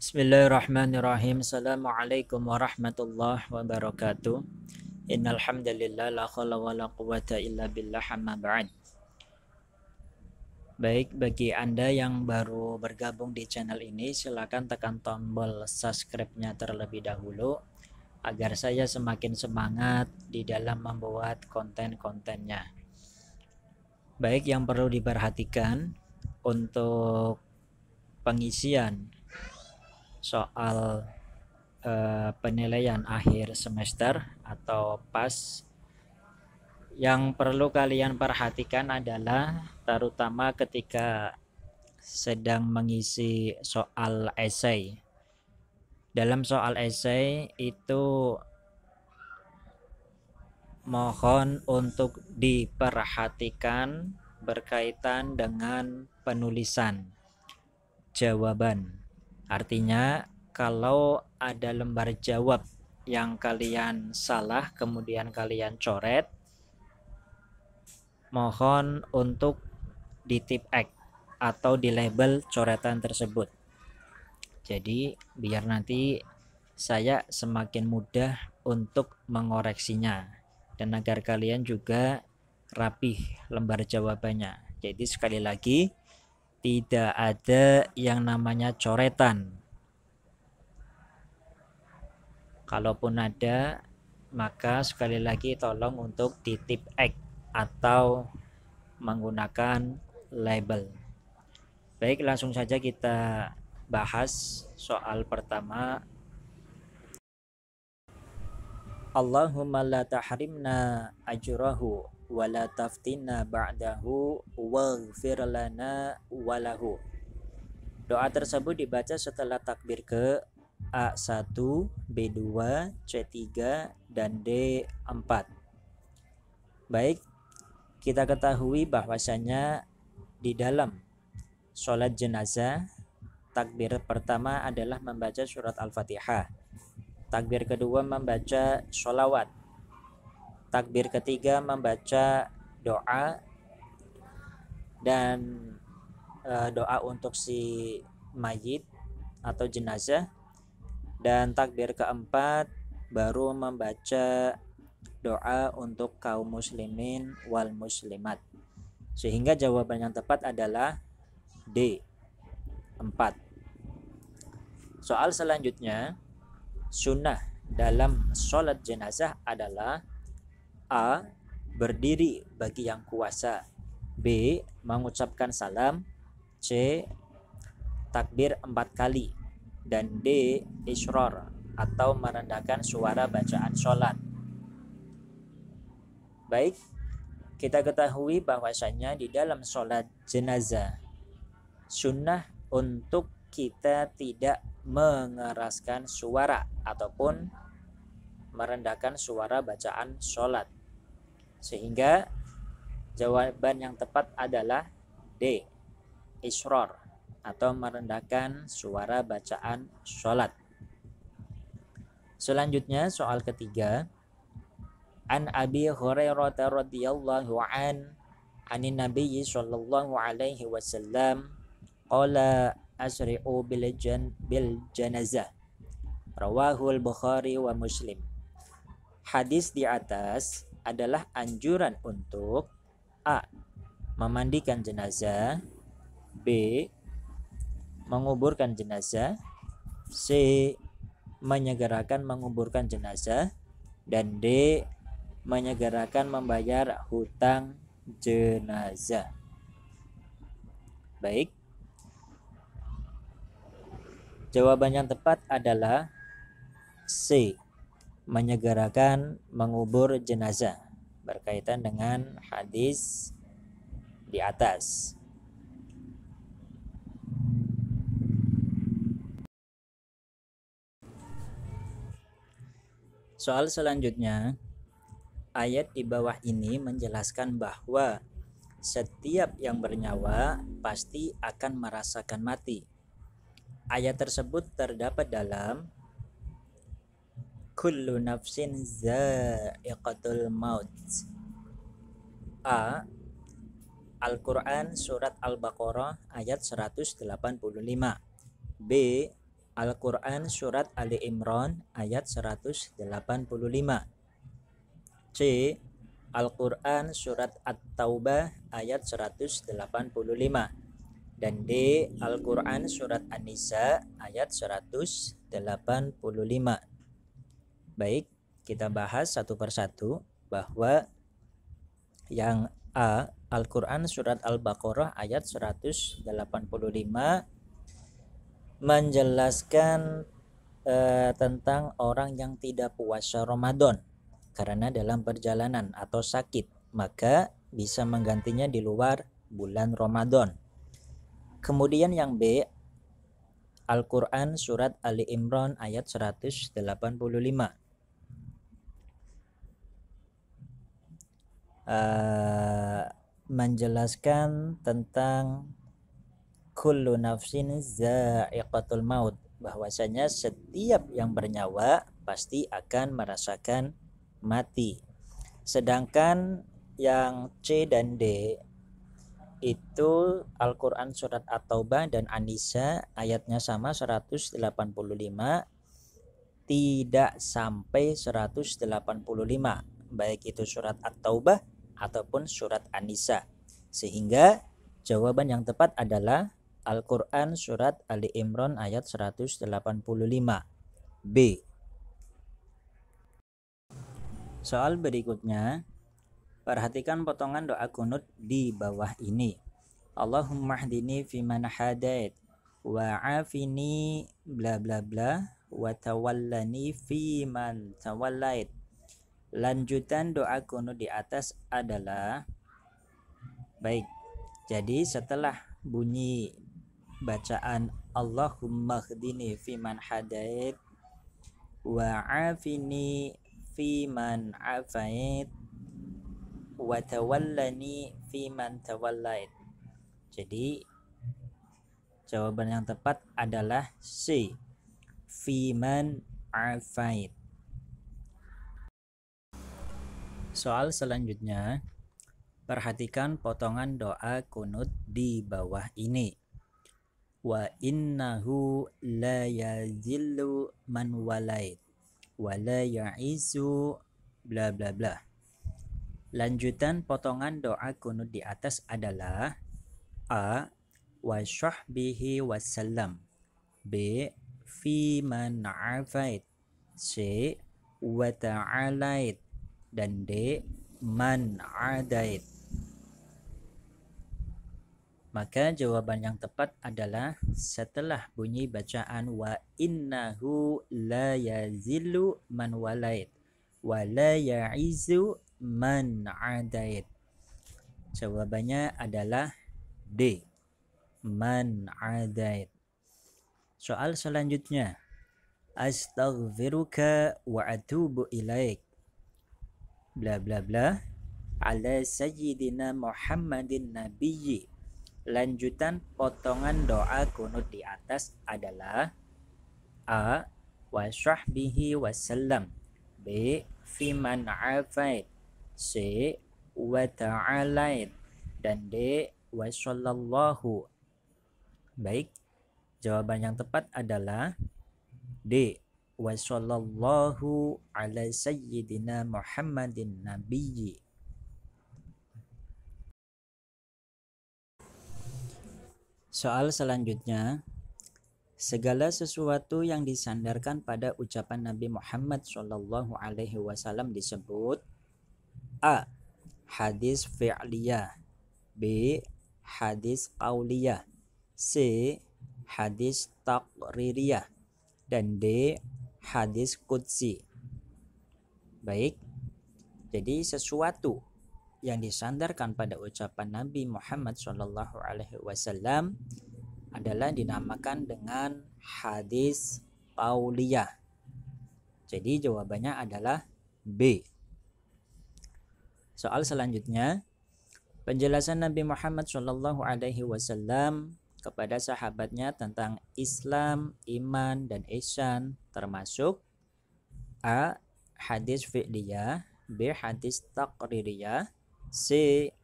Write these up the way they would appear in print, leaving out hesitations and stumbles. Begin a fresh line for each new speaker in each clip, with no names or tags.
Bismillahirrahmanirrahim. Assalamualaikum warahmatullahi wabarakatuh. Innal hamdalillah la haula wala quwata illa billah amma ba'd. Baik, bagi Anda yang baru bergabung di channel ini, silakan tekan tombol subscribe-nya terlebih dahulu agar saya semakin semangat di dalam membuat konten-kontennya. Baik, yang perlu diperhatikan untuk pengisian soal penilaian akhir semester atau PAS, yang perlu kalian perhatikan adalah terutama ketika sedang mengisi soal esai. Dalam soal esai itu mohon untuk diperhatikan berkaitan dengan penulisan jawaban. Artinya kalau ada lembar jawab yang kalian salah kemudian kalian coret, mohon untuk di tip X atau di label coretan tersebut. Jadi biar nanti saya semakin mudah untuk mengoreksinya dan agar kalian juga rapih lembar jawabannya. Jadi sekali lagi, tidak ada yang namanya coretan. Kalaupun ada, maka sekali lagi tolong untuk di tip X atau menggunakan label. Baik, langsung saja kita bahas soal pertama. Allahumma la tahrimna ajrahu wa la taftinna ba'dahu waghfir lana walahu. Doa tersebut dibaca setelah takbir ke A1, B2, C3, dan D4. Baik, kita ketahui bahwasanya di dalam sholat jenazah, takbir pertama adalah membaca surat Al-Fatihah. Takbir kedua membaca sholawat. Takbir ketiga membaca doa dan doa untuk si mayit atau jenazah. Dan takbir keempat baru membaca doa untuk kaum muslimin wal muslimat. Sehingga jawaban yang tepat adalah D, 4. Soal selanjutnya, sunnah dalam sholat jenazah adalah A. Berdiri bagi yang kuasa, B. Mengucapkan salam, C. Takbir 4 kali, dan D. Israr atau merendahkan suara bacaan sholat. Baik, kita ketahui bahwasanya di dalam sholat jenazah sunnah untuk kita tidak mengeraskan suara ataupun merendahkan suara bacaan sholat, sehingga jawaban yang tepat adalah D, israr atau merendahkan suara bacaan sholat. Selanjutnya soal ketiga, an Abi Hurairah radhiyallahu anin Nabi sallallahu alaihi wasallam qala asri'u bil janazah, rawahul Bukhari wa Muslim. Hadis di atas adalah anjuran untuk A. Memandikan jenazah, B. Menguburkan jenazah, C. Menyegerakan menguburkan jenazah, dan D. Menyegerakan membayar hutang jenazah. Baik, jawaban yang tepat adalah C. Menyegerakan mengubur jenazah berkaitan dengan hadis di atas. Soal selanjutnya, ayat di bawah ini menjelaskan bahwa setiap yang bernyawa pasti akan merasakan mati. Ayat tersebut terdapat dalam kullu nafsin za'iqatul maut. A. Al-Quran surat Al-Baqarah ayat 185. B. Al-Quran Surat Ali Imran ayat 185. C. Al-Quran Surat At-Taubah ayat 185. Dan D. Al-Quran Surat An-Nisa ayat 185. Baik, kita bahas satu persatu bahwa yang A, Al-Quran Surat Al-Baqarah ayat 185 menjelaskan tentang orang yang tidak puasa Ramadan karena dalam perjalanan atau sakit, maka bisa menggantinya di luar bulan Ramadan. Kemudian yang B, Al-Quran Surat Ali Imran ayat 185 menjelaskan tentang kullu nafsin za'iqatul maut, bahwasanya setiap yang bernyawa pasti akan merasakan mati. Sedangkan yang C dan D itu Al-Quran Surat At-Taubah dan An-Nisa ayatnya sama 185, tidak sampai 185, baik itu surat At-Taubah ataupun surat An-Nisa. Sehingga jawaban yang tepat adalah Al-Quran Surat Ali Imran ayat 185 B. Soal berikutnya, perhatikan potongan doa kunut di bawah ini. Allahumma hdini fiman hadait wa afini bla bla bla wa tawallani fiman tawallait. Lanjutan doa kunut di atas adalah, baik, jadi setelah bunyi bacaan Allahumma hdini fiman hadait wa afini fiman afait wa tawallani fiman tawallait. Jadi jawaban yang tepat adalah C, fiman afait. Soal selanjutnya, perhatikan potongan doa kunut di bawah ini. Wa innahu la yazillu man walait wa la ya'izu bla bla bla. Lanjutan potongan doa kunut di atas adalah A, wa sahbihi wasallam, B, fi man afait, C, wa ta'alait, dan D, man adait. Maka jawaban yang tepat adalah setelah bunyi bacaan wa innahu la yazillu man walait wa la ya'izu man adait. Jawabannya adalah D, man adait. Soal selanjutnya, astaghfiruka wa atubu ilaik bla bla bla ala sayyidina Muhammadin nabiyyi. Lanjutan potongan doa kunut di atas adalah A, wa sahbihi wasallam, B, fiman afait, C, wa ta'alait, dan D, wa sallallahu. Baik, jawaban yang tepat adalah D, wa sallallahu ala sayyidina Muhammadin nabiyyi. Soal selanjutnya, segala sesuatu yang disandarkan pada ucapan Nabi Muhammad SAW disebut A, hadis fi'liyah, B, hadis qauliyah, C, hadis taqririyah, dan D, hadis qudsi. Baik, jadi sesuatu yang disandarkan pada ucapan Nabi Muhammad SAW adalah dinamakan dengan hadis qauliyah. Jadi jawabannya adalah B. Soal selanjutnya, penjelasan Nabi Muhammad SAW kepada sahabatnya tentang Islam, iman, dan ihsan termasuk A, hadis fi'liyah, B, hadis taqririyah, C,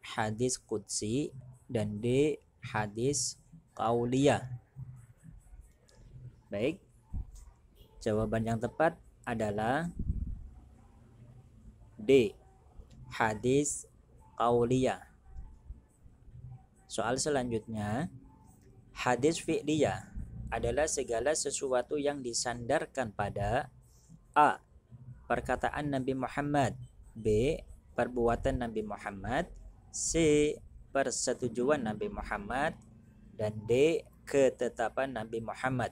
hadis qudsi, dan D, hadis qauliyah. Baik, Jawaban yang tepat adalah D. Hadis qauliyah. Soal selanjutnya, hadis fi'liyah adalah segala sesuatu yang disandarkan pada A. Perkataan Nabi Muhammad, B. Perbuatan Nabi Muhammad, C. Persetujuan Nabi Muhammad, dan D. Ketetapan Nabi Muhammad.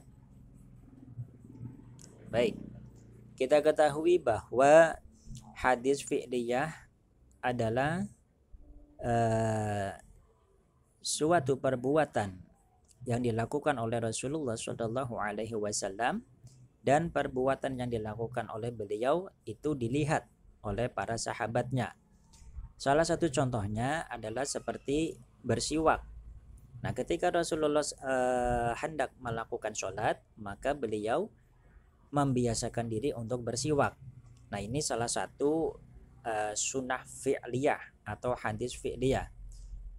Baik, kita ketahui bahwa hadis fi'liyah adalah suatu perbuatan yang dilakukan oleh Rasulullah SAW, dan perbuatan yang dilakukan oleh beliau itu dilihat oleh para sahabatnya. Salah satu contohnya adalah seperti bersiwak. Nah, ketika Rasulullah hendak melakukan sholat, maka beliau membiasakan diri untuk bersiwak. Nah, ini salah satu sunnah fi'liyah atau hadis fi'liyah.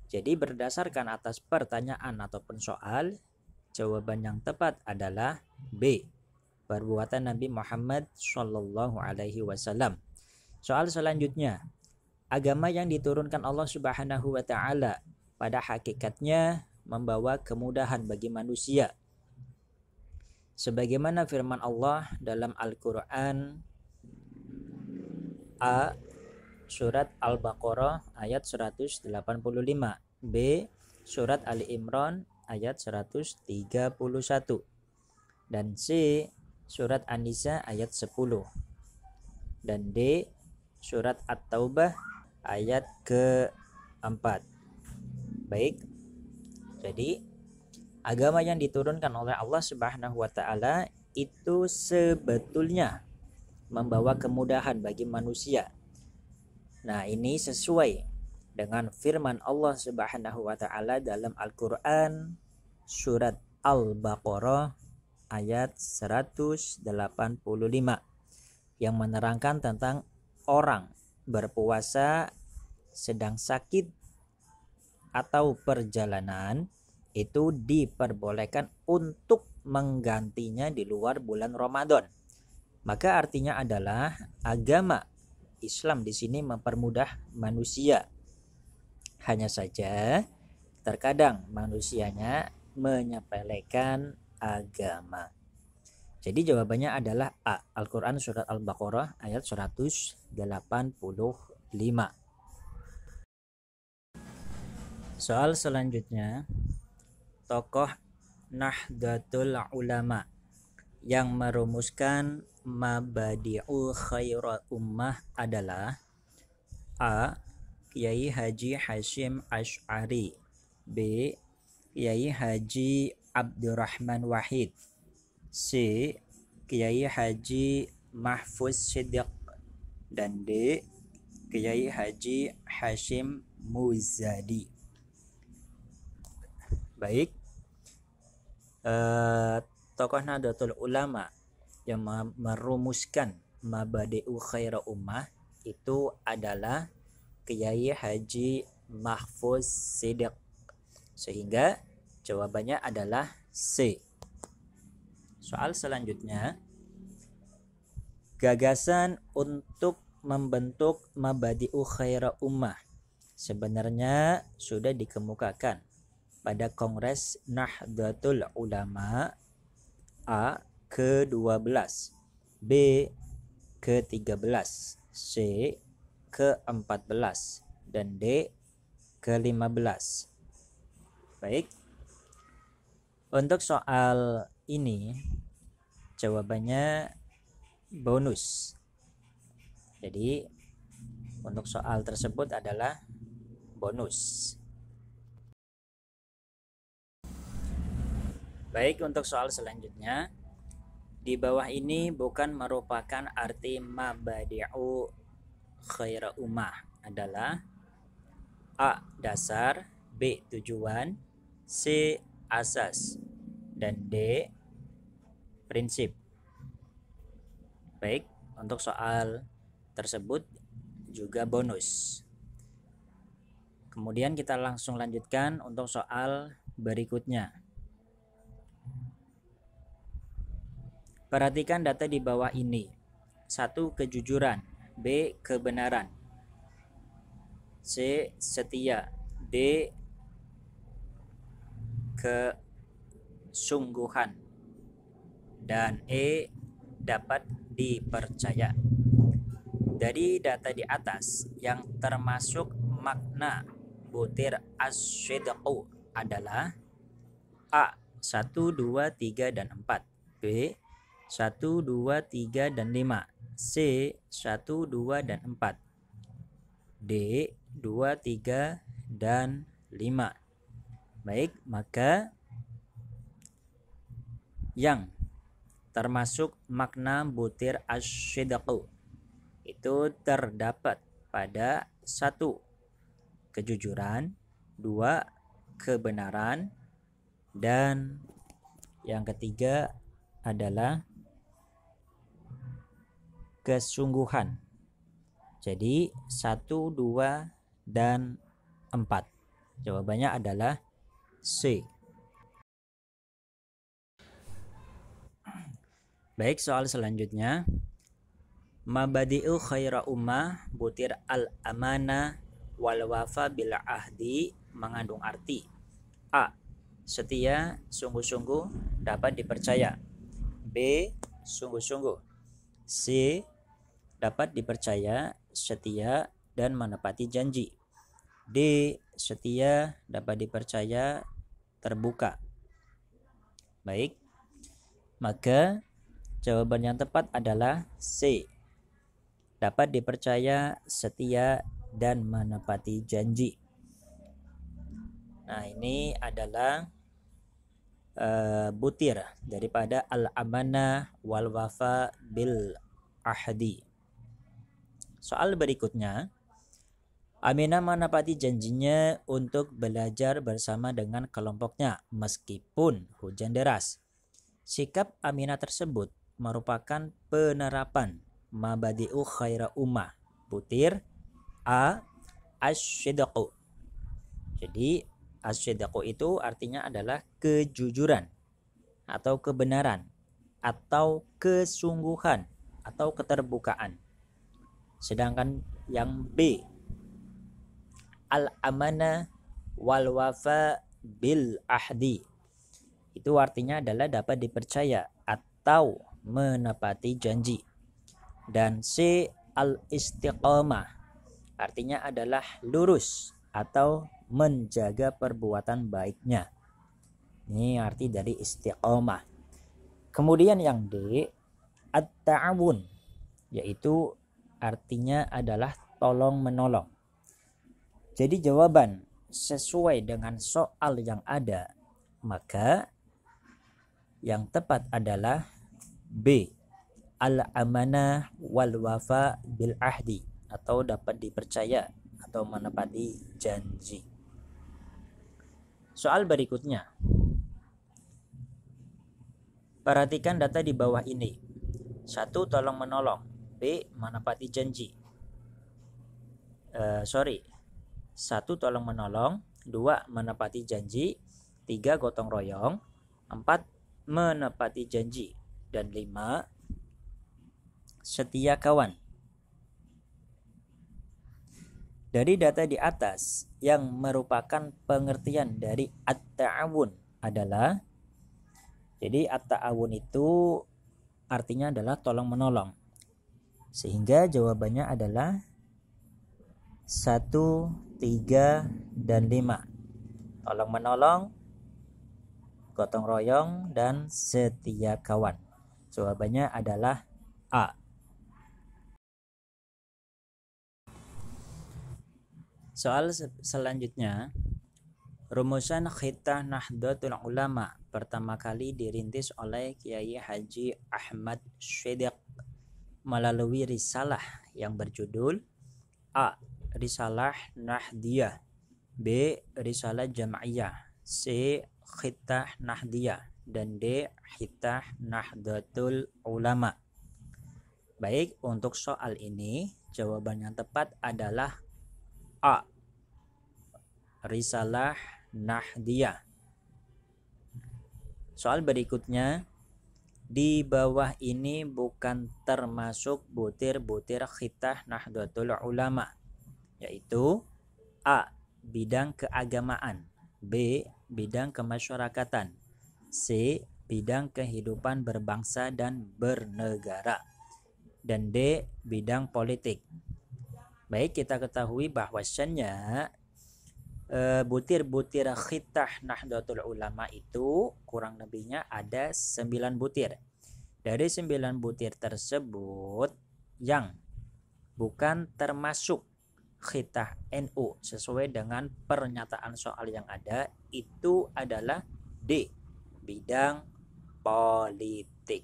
Jadi berdasarkan atas pertanyaan ataupun soal, jawaban yang tepat adalah B. Perbuatan Nabi Muhammad Shallallahu Alaihi Wasallam. Soal selanjutnya, agama yang diturunkan Allah Subhanahu Wa Taala pada hakikatnya membawa kemudahan bagi manusia. Sebagaimana firman Allah dalam Al-Quran A. Surat Al-Baqarah ayat 185, B. Surat Ali Imran ayat 131, dan C. Surat An-Nisa ayat 10, dan D. Surat At-Taubah ayat ke-4. Baik, jadi agama yang diturunkan oleh Allah Subhanahu wa Ta'ala itu sebetulnya membawa kemudahan bagi manusia. Nah, ini sesuai dengan firman Allah Subhanahu wa Ta'ala dalam Al-Qur'an surat Al-Baqarah ayat 185 yang menerangkan tentang orang berpuasa sedang sakit atau perjalanan itu diperbolehkan untuk menggantinya di luar bulan Ramadan. Maka artinya adalah agama Islam di sini mempermudah manusia. Hanya saja terkadang manusianya menyepelekan agama. Jadi jawabannya adalah A. Al-Quran surat Al-Baqarah ayat 185. Soal selanjutnya, tokoh Nahdlatul Ulama yang merumuskan Mabadi'u Khairul Ummah adalah A. Kiai Haji Hasyim Asy'ari, B. Kiai Haji Abdurrahman Wahid, C. Kiai Haji Mahfuz Siddiq, dan D. Kiai Haji Hashim Muzadi. Baik, tokoh Nahdlatul Ulama yang merumuskan Mabadi'u Khairul Ummah itu adalah Kiai Haji Mahfuz Siddiq, sehingga jawabannya adalah C. Soal selanjutnya, gagasan untuk membentuk Mabadi'u Khairul Ummah sebenarnya sudah dikemukakan pada Kongres Nahdlatul Ulama A ke-12, B ke-13, C ke-14, dan D ke-15. Baik, untuk soal ini jawabannya bonus. Jadi untuk soal tersebut adalah bonus. Baik, untuk soal selanjutnya, di bawah ini bukan merupakan arti Mabadi'u Khairul Ummah adalah A. Dasar, B. Tujuan, C. Asas, dan D. Prinsip. Baik, untuk soal tersebut juga bonus. Kemudian kita langsung lanjutkan untuk soal berikutnya. Perhatikan data di bawah ini. 1. Kejujuran. B. Kebenaran. C. Setia. D. Kesungguhan. Dan E. Dapat dipercaya. Dari data di atas, yang termasuk makna butir as-sidqu adalah A. 1, 2, 3, dan 4. B. 1, 2, 3, dan 5. C. 1, 2, dan 4. D. 2, 3, dan 5. Baik, maka yang termasuk makna butir as-sidqu itu terdapat pada 1. Kejujuran, 2. Kebenaran, dan yang ketiga adalah kesungguhan. Jadi 1, 2, dan 4. Jawabannya adalah C. Baik, soal selanjutnya. Mabadi'u khaira ummah butir al-amana wal wafa bil ahdi mengandung arti A. Setia, sungguh-sungguh, dapat dipercaya. B. Sungguh-sungguh. C. Dapat dipercaya, setia, dan menepati janji. D. Setia, dapat dipercaya, terbuka. Baik, maka jawaban yang tepat adalah C. Dapat dipercaya, setia, dan menepati janji. Nah, ini adalah butir daripada al-amanah wal wafa bil ahdi. Soal berikutnya, Aminah menepati janjinya untuk belajar bersama dengan kelompoknya meskipun hujan deras. Sikap Aminah tersebut merupakan penerapan mabadi'u khaira ummah butir A. As-sidqu. Jadi as-sidqu itu artinya adalah kejujuran atau kebenaran atau kesungguhan atau keterbukaan. Sedangkan yang B, al-amanah wal wafa bil ahdi, itu artinya adalah dapat dipercaya atau menepati janji. Dan C, al-istiqamah, artinya adalah lurus atau menjaga perbuatan baiknya. Ini arti dari istiqamah. Kemudian yang D, at-ta'awun, yaitu artinya adalah tolong menolong. Jadi jawaban sesuai dengan soal yang ada, maka yang tepat adalah B, al-amanah wal wafa bil ahdi, atau dapat dipercaya atau menepati janji. Soal berikutnya. Perhatikan data di bawah ini. 1. Tolong menolong. B. Menepati janji. 1. Tolong menolong. 2. Menepati janji. 3. Gotong royong. 4. Menepati janji. Dan 5. Setia kawan. Dari data di atas, yang merupakan pengertian dari at-ta'awun adalah, jadi at-ta'awun itu artinya adalah tolong menolong. Sehingga jawabannya adalah 1, 3, dan 5. Tolong menolong, gotong royong, dan setia kawan. Jawabannya adalah A. Soal selanjutnya, rumusan Khitah Nahdlatul Ulama pertama kali dirintis oleh Kiai Haji Ahmad Shadiq melalui risalah yang berjudul A. Risalah Nahdiyah, B. Risalah Jam'iyah, C. Khitah Nahdiyah, dan D. Khitah Nahdlatul Ulama. Baik, untuk soal ini jawaban yang tepat adalah A. Risalah Nahdiyah. Soal berikutnya, di bawah ini bukan termasuk butir-butir khitah Nahdlatul Ulama, yaitu A. bidang keagamaan, B. bidang kemasyarakatan, C. bidang kehidupan berbangsa dan bernegara, dan D. bidang politik. Baik, kita ketahui bahwasannya butir-butir khitah Nahdlatul Ulama itu kurang lebihnya ada 9 butir. Dari 9 butir tersebut yang bukan termasuk khitah NU sesuai dengan pernyataan soal yang ada itu adalah D. bidang politik.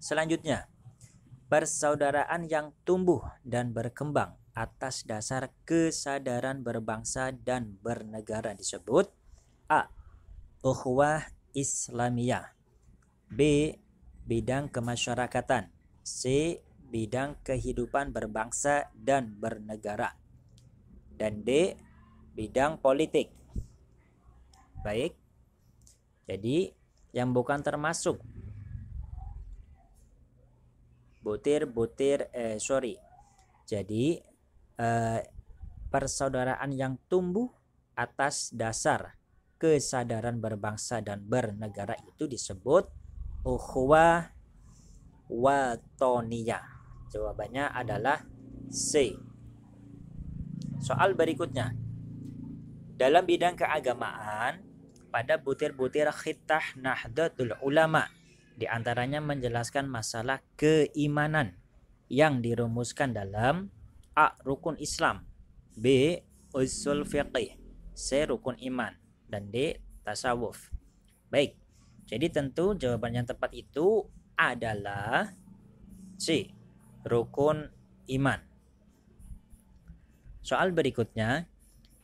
Selanjutnya, persaudaraan yang tumbuh dan berkembang atas dasar kesadaran berbangsa dan bernegara disebut A. ukhuwah Islamiyah, B. bidang kemasyarakatan, C. bidang kehidupan berbangsa dan bernegara, dan D. bidang politik. Baik, jadi yang bukan termasuk jadi persaudaraan yang tumbuh atas dasar kesadaran berbangsa dan bernegara itu disebut ukhuwah watoniyah. Jawabannya adalah C. Soal berikutnya, dalam bidang keagamaan pada butir-butir khitah Nahdlatul Ulama di antaranya menjelaskan masalah keimanan yang dirumuskan dalam A. rukun Islam, B. usul fiqih, C. rukun iman, dan D. tasawuf. Baik, jadi tentu jawaban yang tepat itu adalah C. rukun iman. Soal berikutnya,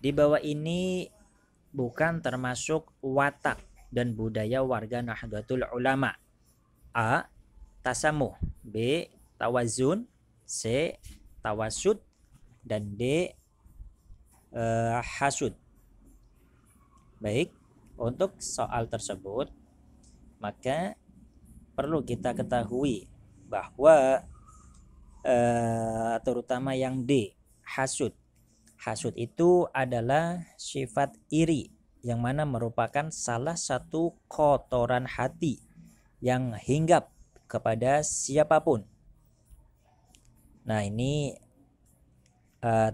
di bawah ini bukan termasuk watak dan budaya warga Nahdlatul Ulama. A. tasamuh, B. tawazun, C. tawasud, dan D. hasud. Baik, untuk soal tersebut maka perlu kita ketahui bahwa terutama yang D, hasud. Hasud itu adalah sifat iri yang mana merupakan salah satu kotoran hati yang hinggap kepada siapapun. Nah, ini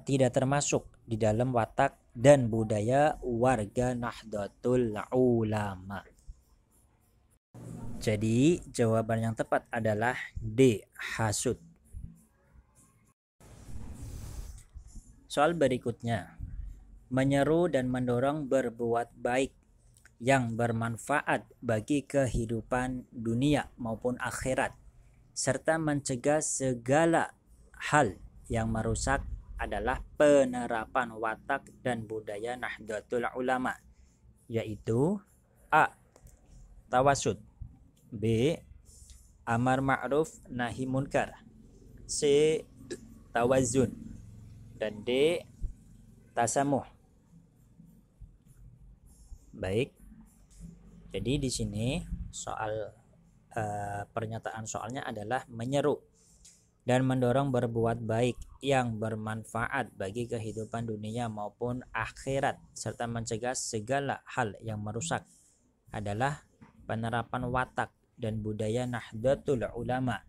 tidak termasuk di dalam watak dan budaya warga Nahdlatul Ulama. Jadi jawaban yang tepat adalah D. hasud. Soal berikutnya, menyeru dan mendorong berbuat baik yang bermanfaat bagi kehidupan dunia maupun akhirat, serta mencegah segala hal yang merusak adalah penerapan watak dan budaya Nahdlatul Ulama, yaitu A. tawasud, B. amar ma'ruf nahi munkar, C. tawazun, dan D. tasamuh. Baik, jadi di sini soal pernyataan soalnya adalah menyeru dan mendorong berbuat baik yang bermanfaat bagi kehidupan dunia maupun akhirat serta mencegah segala hal yang merusak adalah penerapan watak dan budaya Nahdlatul Ulama,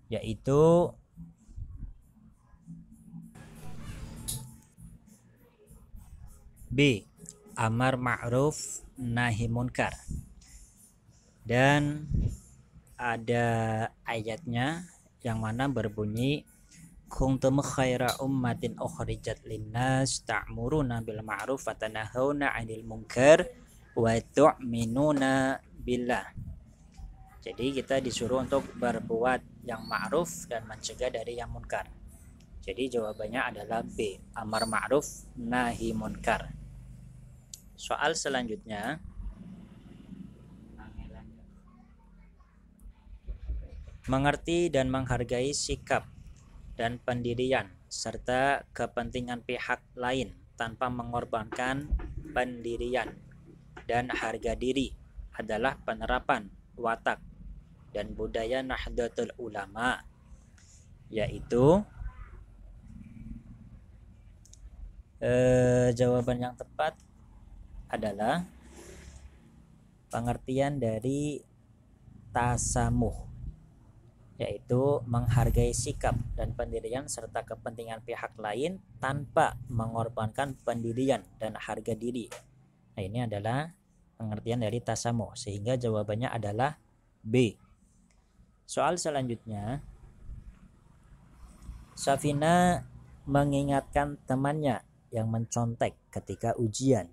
yaitu B. amar ma'ruf nahi munkar. Dan ada ayatnya yang mana berbunyi kuntum khaira ummatin ukhrijat linnas ta'muruna bil ma'ruf wa tanahuna 'anil munkar wa tu'minuna billah. Jadi kita disuruh untuk berbuat yang ma'ruf dan mencegah dari yang munkar. Jadi jawabannya adalah B. amar ma'ruf nahi munkar. Soal selanjutnya, mengerti dan menghargai sikap dan pendirian serta kepentingan pihak lain tanpa mengorbankan pendirian dan harga diri adalah penerapan watak dan budaya Nahdlatul Ulama, yaitu jawaban yang tepat adalah pengertian dari tasamuh, yaitu menghargai sikap dan pendirian serta kepentingan pihak lain tanpa mengorbankan pendirian dan harga diri. Nah, ini adalah pengertian dari tasamuh, sehingga jawabannya adalah B. Soal selanjutnya, Safina mengingatkan temannya yang mencontek ketika ujian.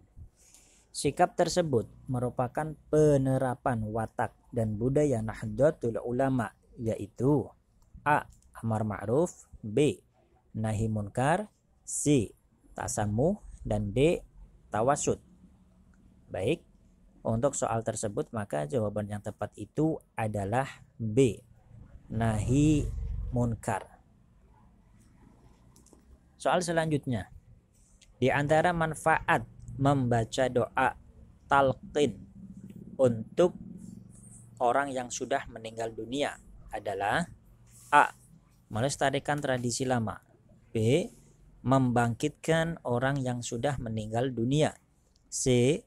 Sikap tersebut merupakan penerapan watak dan budaya Nahdlatul Ulama, yaitu A. Amar ma'ruf, B. Nahi munkar, C. Tasamuh, dan D. Tawasud. Baik, untuk soal tersebut maka jawaban yang tepat itu adalah B. Nahi munkar. Soal selanjutnya, di antara manfaat membaca doa talqin untuk orang yang sudah meninggal dunia adalah A. Melestarikan tradisi lama, B. Membangkitkan orang yang sudah meninggal dunia, C.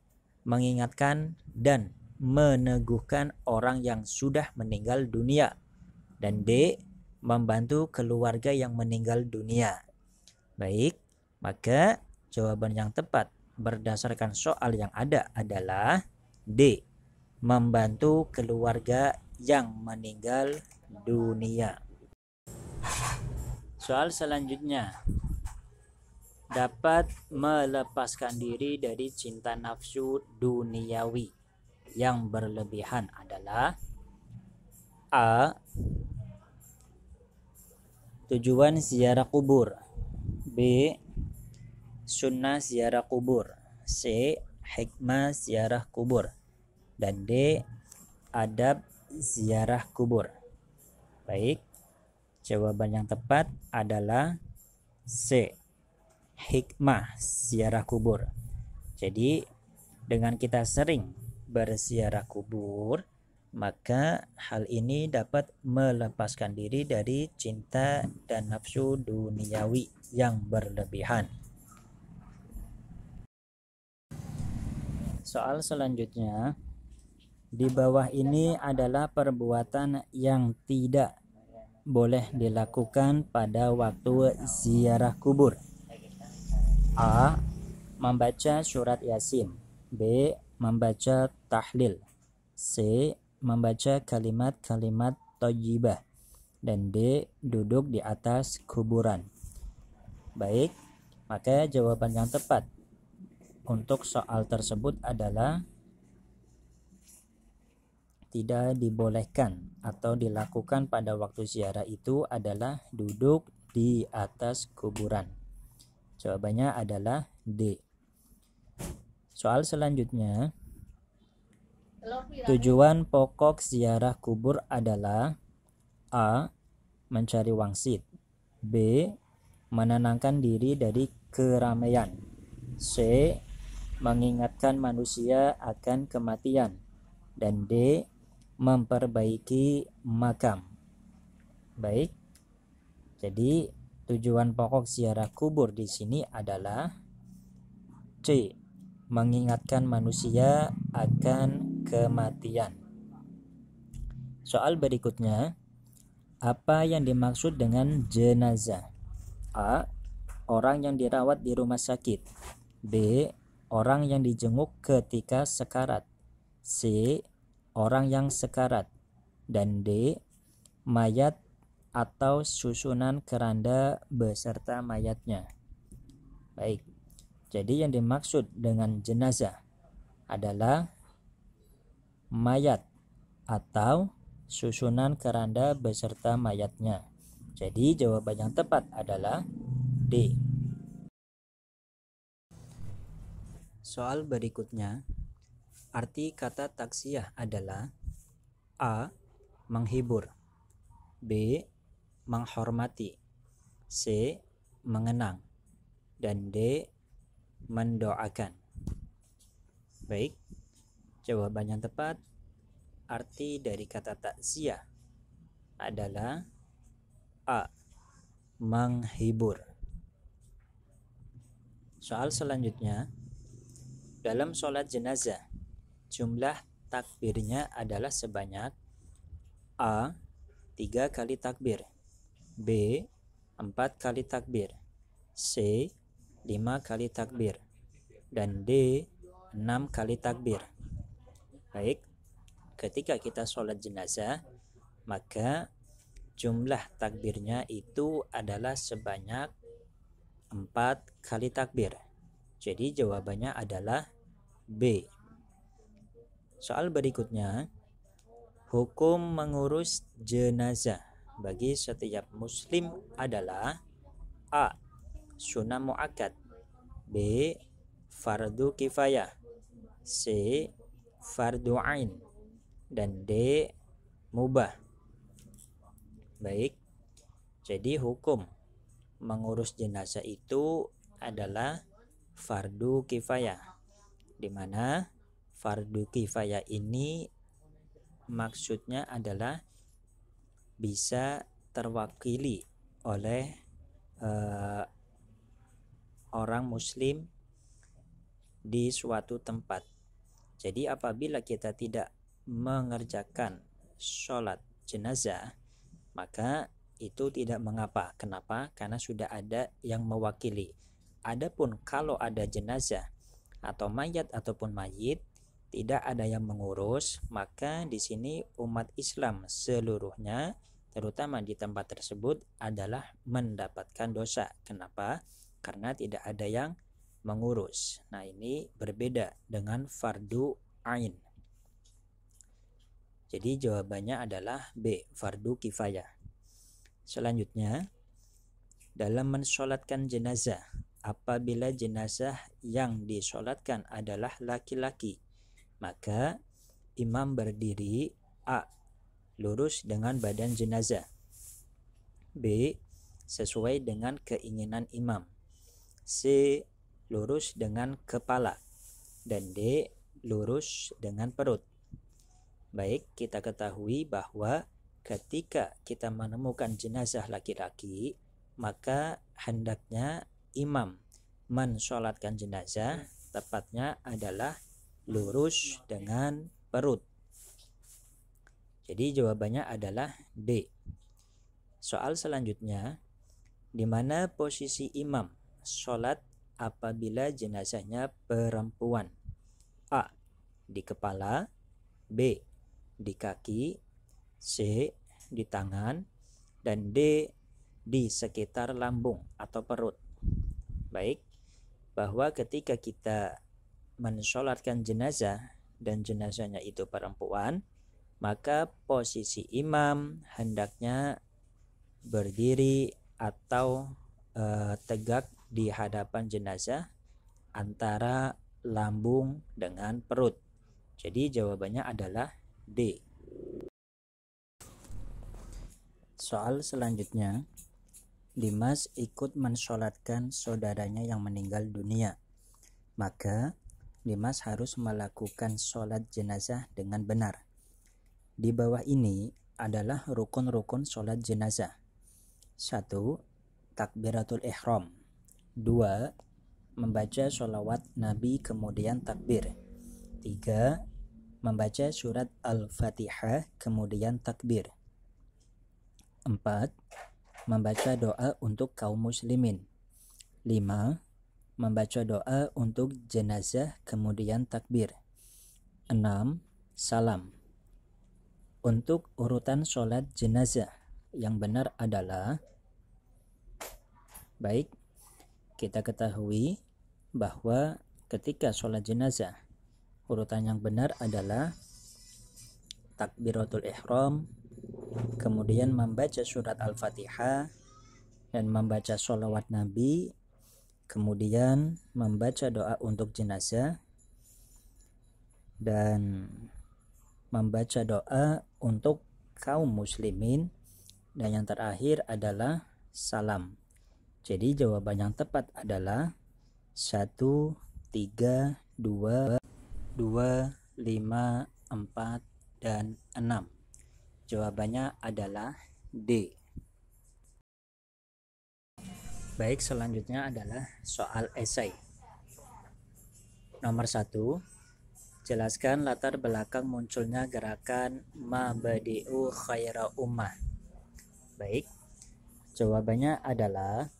Mengingatkan dan meneguhkan orang yang sudah meninggal dunia, dan D. Membantu keluarga yang meninggal dunia. Baik, maka jawaban yang tepat berdasarkan soal yang ada adalah D. Membantu keluarga yang meninggal dunia. Soal selanjutnya, dapat melepaskan diri dari cinta nafsu duniawi yang berlebihan adalah A. Tujuan ziarah kubur, B. Sunnah ziarah kubur, C. Hikmah ziarah kubur, dan D. Adab ziarah kubur. Baik, jawaban yang tepat adalah C. Hikmah ziarah kubur. Jadi dengan kita sering berziarah kubur, maka hal ini dapat melepaskan diri dari cinta dan nafsu duniawi yang berlebihan. Soal selanjutnya, di bawah ini adalah perbuatan yang tidak boleh dilakukan pada waktu ziarah kubur. A. Membaca surat Yasin, B. Membaca tahlil, C. Membaca kalimat-kalimat thayyibah, dan D. Duduk di atas kuburan. Baik, maka jawaban yang tepat untuk soal tersebut adalah tidak dibolehkan atau dilakukan pada waktu ziarah itu adalah duduk di atas kuburan. Jawabannya adalah D. Soal selanjutnya, tujuan pokok ziarah kubur adalah A. Mencari wangsit, B. Menenangkan diri dari keramaian, C. Mengingatkan manusia akan kematian, dan D. Memperbaiki makam. Baik, jadi tujuan pokok ziarah kubur di sini adalah C. Mengingatkan manusia akan kematian. Soal berikutnya, apa yang dimaksud dengan jenazah? A. Orang yang dirawat di rumah sakit, B. Orang yang dijenguk ketika sekarat, C. Orang yang sekarat, dan D. Mayat atau susunan keranda beserta mayatnya. Baik, jadi yang dimaksud dengan jenazah adalah mayat atau susunan keranda beserta mayatnya. Jadi jawaban yang tepat adalah D. Soal berikutnya, arti kata taksiyah adalah A. Menghibur, B. Menghormati, C. Mengenang, dan D. Mendoakan. Baik, jawaban yang tepat arti dari kata takziah adalah A. Menghibur. Soal selanjutnya, dalam sholat jenazah, jumlah takbirnya adalah sebanyak A. 3 kali takbir, B. 4 kali takbir, C. 5 kali takbir, dan D. 6 kali takbir. Baik, ketika kita sholat jenazah, maka jumlah takbirnya itu adalah sebanyak 4 kali takbir. Jadi jawabannya adalah B. Soal berikutnya, hukum mengurus jenazah bagi setiap muslim adalah A. Sunnah muakkad, B. Fardu kifayah, C. Fardu ain, dan D. Mubah. Baik, jadi hukum mengurus jenazah itu adalah fardu kifayah, di mana fardu kifayah ini maksudnya adalah bisa terwakili oleh orang muslim di suatu tempat. Jadi apabila kita tidak mengerjakan sholat jenazah, maka itu tidak mengapa. Kenapa? Karena sudah ada yang mewakili. Adapun kalau ada jenazah atau mayat ataupun mayit tidak ada yang mengurus, maka di sini umat Islam seluruhnya, terutama di tempat tersebut, adalah mendapatkan dosa. Kenapa? Karena tidak ada yang mengurus. Nah, ini berbeda dengan fardu ain. Jadi jawabannya adalah B, fardu kifayah. Selanjutnya, dalam mensolatkan jenazah, apabila jenazah yang disolatkan adalah laki-laki, maka imam berdiri A. lurus dengan badan jenazah, B. sesuai dengan keinginan imam, C. lurus dengan kepala, dan D. lurus dengan perut. Baik, kita ketahui bahwa ketika kita menemukan jenazah laki-laki, maka hendaknya imam mensolatkan jenazah tepatnya adalah lurus dengan perut. Jadi jawabannya adalah D. Soal selanjutnya, di mana posisi imam sholat apabila jenazahnya perempuan? A. di kepala, B. di kaki, C. di tangan, dan D. di sekitar lambung atau perut. Baik, bahwa ketika kita mensolatkan jenazah dan jenazahnya itu perempuan, maka posisi imam hendaknya berdiri atau tegak di hadapan jenazah antara lambung dengan perut. Jadi jawabannya adalah D. Soal selanjutnya, Dimas ikut mensolatkan saudaranya yang meninggal dunia. Maka Dimas harus melakukan sholat jenazah dengan benar. Di bawah ini adalah rukun-rukun sholat jenazah. 1. Takbiratul ihram. 2. Membaca sholawat Nabi kemudian takbir. 3. Membaca surat Al-Fatihah kemudian takbir. 4. Membaca doa untuk kaum muslimin. 5. Membaca doa untuk jenazah kemudian takbir. 6. Salam. Untuk urutan sholat jenazah yang benar adalah, baik, kita ketahui bahwa ketika sholat jenazah urutan yang benar adalah takbiratul ihram, kemudian membaca surat Al-Fatihah dan membaca sholawat Nabi, kemudian membaca doa untuk jenazah dan membaca doa untuk kaum muslimin, dan yang terakhir adalah salam. Jadi jawaban yang tepat adalah 1, 3, 2, 5, 4, dan 6? Jawabannya adalah D. Baik, selanjutnya adalah soal esai. Nomor 1, jelaskan latar belakang munculnya gerakan Mabadi'u Khaira Ummah. Baik, jawabannya adalah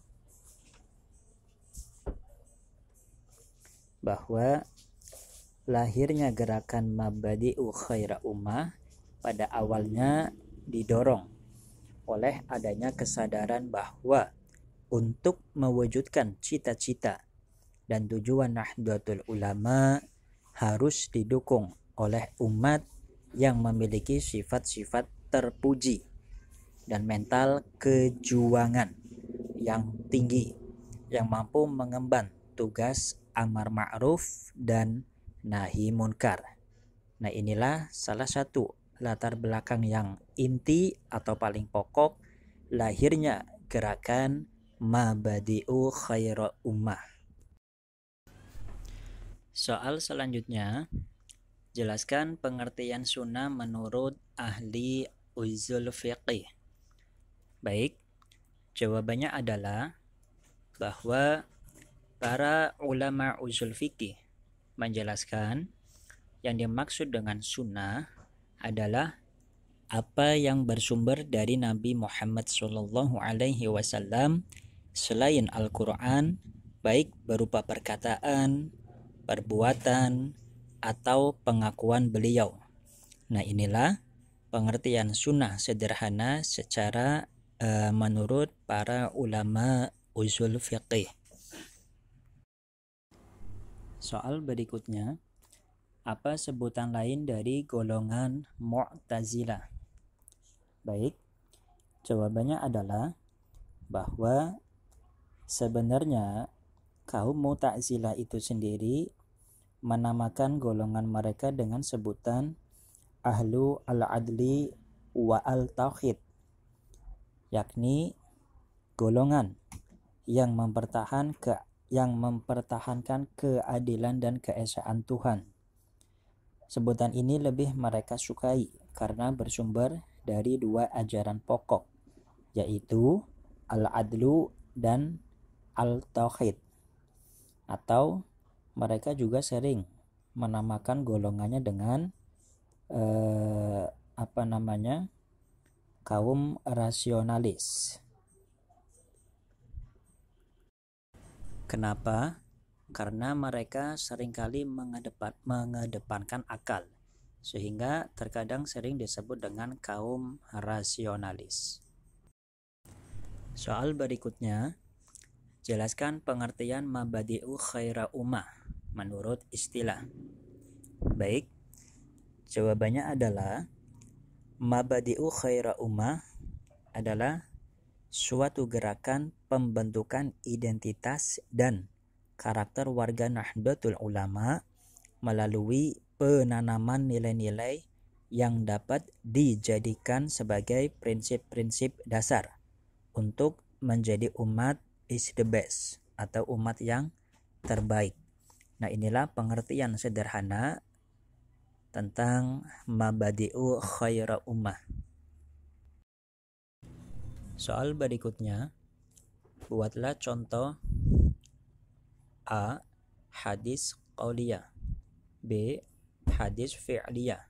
bahwa lahirnya gerakan Mabadi'u Khaira Ummah pada awalnya didorong oleh adanya kesadaran bahwa untuk mewujudkan cita-cita dan tujuan Nahdlatul Ulama harus didukung oleh umat yang memiliki sifat-sifat terpuji dan mental kejuangan yang tinggi, yang mampu mengemban tugas amar ma'ruf dan nahi munkar. Nah, inilah salah satu latar belakang yang inti atau paling pokok lahirnya gerakan Mabadi'u Khaira Ummah. Soal selanjutnya, jelaskan pengertian sunnah menurut ahli usul fiqih. Baik, jawabannya adalah bahwa para ulama usul fikih menjelaskan yang dimaksud dengan sunnah adalah apa yang bersumber dari Nabi Muhammad SAW selain Al-Quran, baik berupa perkataan, perbuatan, atau pengakuan beliau. Nah, inilah pengertian sunnah sederhana secara menurut para ulama usul fiqih. Soal berikutnya, apa sebutan lain dari golongan Mu'tazilah? Baik, jawabannya adalah bahwa sebenarnya kaum Mu'tazilah itu sendiri menamakan golongan mereka dengan sebutan Ahlu al-Adli wa al-Tauhid, yakni golongan yang mempertahankan keadilan dan keesaan Tuhan. Sebutan ini lebih mereka sukai karena bersumber dari dua ajaran pokok, yaitu al-adlu dan al-tauhid. Atau mereka juga sering menamakan golongannya dengan kaum rasionalis. Kenapa? Karena mereka seringkali mengedepankan akal, sehingga terkadang sering disebut dengan kaum rasionalis. Soal berikutnya, jelaskan pengertian Mabadi'u Khaira Ummah menurut istilah. Baik, jawabannya adalah Mabadi'u Khaira Ummah adalah suatu gerakan pembentukan identitas dan karakter warga Nahdlatul Ulama melalui penanaman nilai-nilai yang dapat dijadikan sebagai prinsip-prinsip dasar untuk menjadi umat is the best atau umat yang terbaik. Nah, inilah pengertian sederhana tentang Mabadi'u Khaira Ummah. Soal berikutnya, buatlah contoh A. Hadis qauliyah, B. Hadis fi'liyah,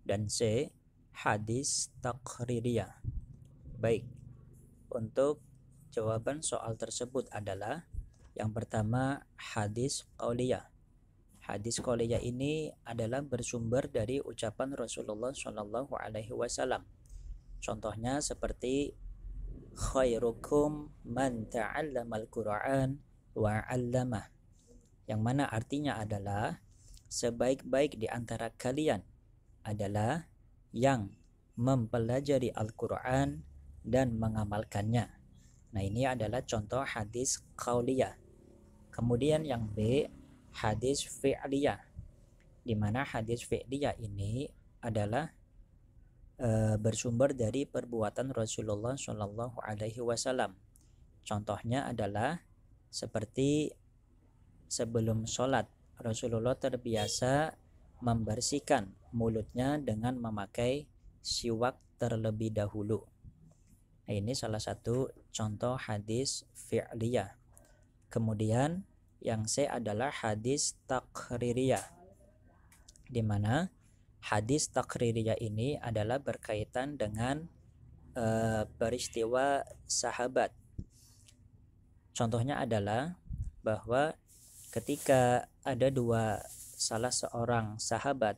dan C. Hadis taqririyah. Baik, untuk jawaban soal tersebut adalah yang pertama hadis qauliyah. Hadis qauliyah ini adalah bersumber dari ucapan Rasulullah SAW. Contohnya seperti khairukum man ta'allamal Qur'an wa 'allamah, yang mana artinya adalah sebaik-baik di antara kalian adalah yang mempelajari Al-Qur'an dan mengamalkannya. Nah, ini adalah contoh hadis qauliyah. Kemudian yang B, hadis fi'liyah, di mana hadis fi'liyah ini adalah bersumber dari perbuatan Rasulullah SAW. Contohnya adalah seperti sebelum sholat Rasulullah terbiasa membersihkan mulutnya dengan memakai siwak terlebih dahulu. Nah, ini salah satu contoh hadis fi'liyah. Kemudian yang C adalah hadis taqririyah, di mana hadis taqririyah ini adalah berkaitan dengan peristiwa sahabat. Contohnya adalah bahwa ketika ada salah seorang sahabat,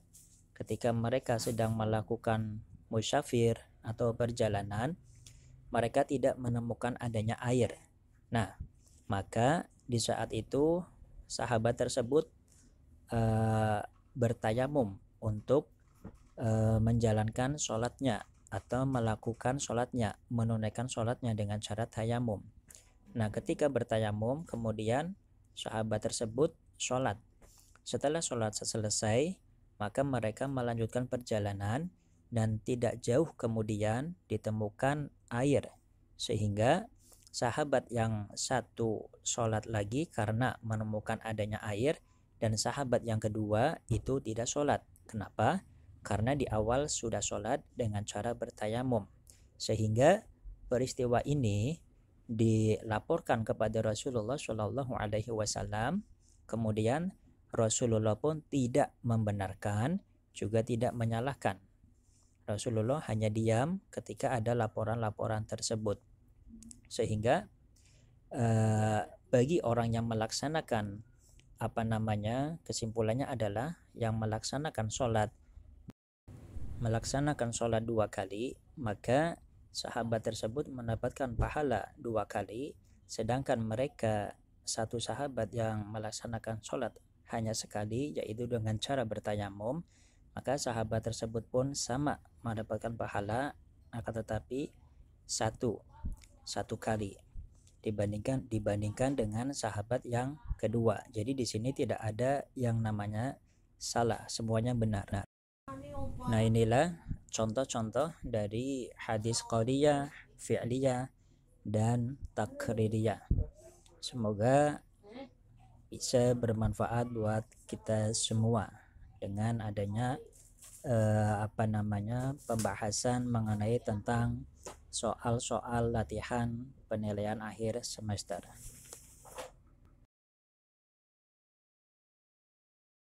ketika mereka sedang melakukan musyafir atau perjalanan, mereka tidak menemukan adanya air. Nah, maka di saat itu sahabat tersebut bertayamum untuk menjalankan sholatnya atau melakukan sholatnya, menunaikan sholatnya dengan cara tayamum. Nah, ketika bertayamum, kemudian sahabat tersebut sholat. Setelah sholat selesai, maka mereka melanjutkan perjalanan dan tidak jauh kemudian ditemukan air, sehingga sahabat yang satu sholat lagi karena menemukan adanya air, dan sahabat yang kedua itu tidak sholat. Kenapa? Karena di awal sudah sholat dengan cara bertayamum, sehingga peristiwa ini dilaporkan kepada Rasulullah Shallallahu Alaihi Wasallam. Kemudian Rasulullah pun tidak membenarkan, juga tidak menyalahkan. Rasulullah hanya diam ketika ada laporan-laporan tersebut, sehingga bagi orang yang melaksanakan kesimpulannya adalah yang melaksanakan sholat 2 kali, maka sahabat tersebut mendapatkan pahala 2 kali, sedangkan mereka satu sahabat yang melaksanakan sholat hanya sekali, yaitu dengan cara bertayamum, maka sahabat tersebut pun sama mendapatkan pahala, akan tetapi satu kali dibandingkan dengan sahabat yang kedua. Jadi di sini tidak ada yang namanya salah, semuanya benar. Nah, inilah contoh-contoh dari hadis qauliyah, fi'liyah, dan taqririyah. Semoga bisa bermanfaat buat kita semua dengan adanya pembahasan mengenai tentang soal-soal latihan penilaian akhir semester.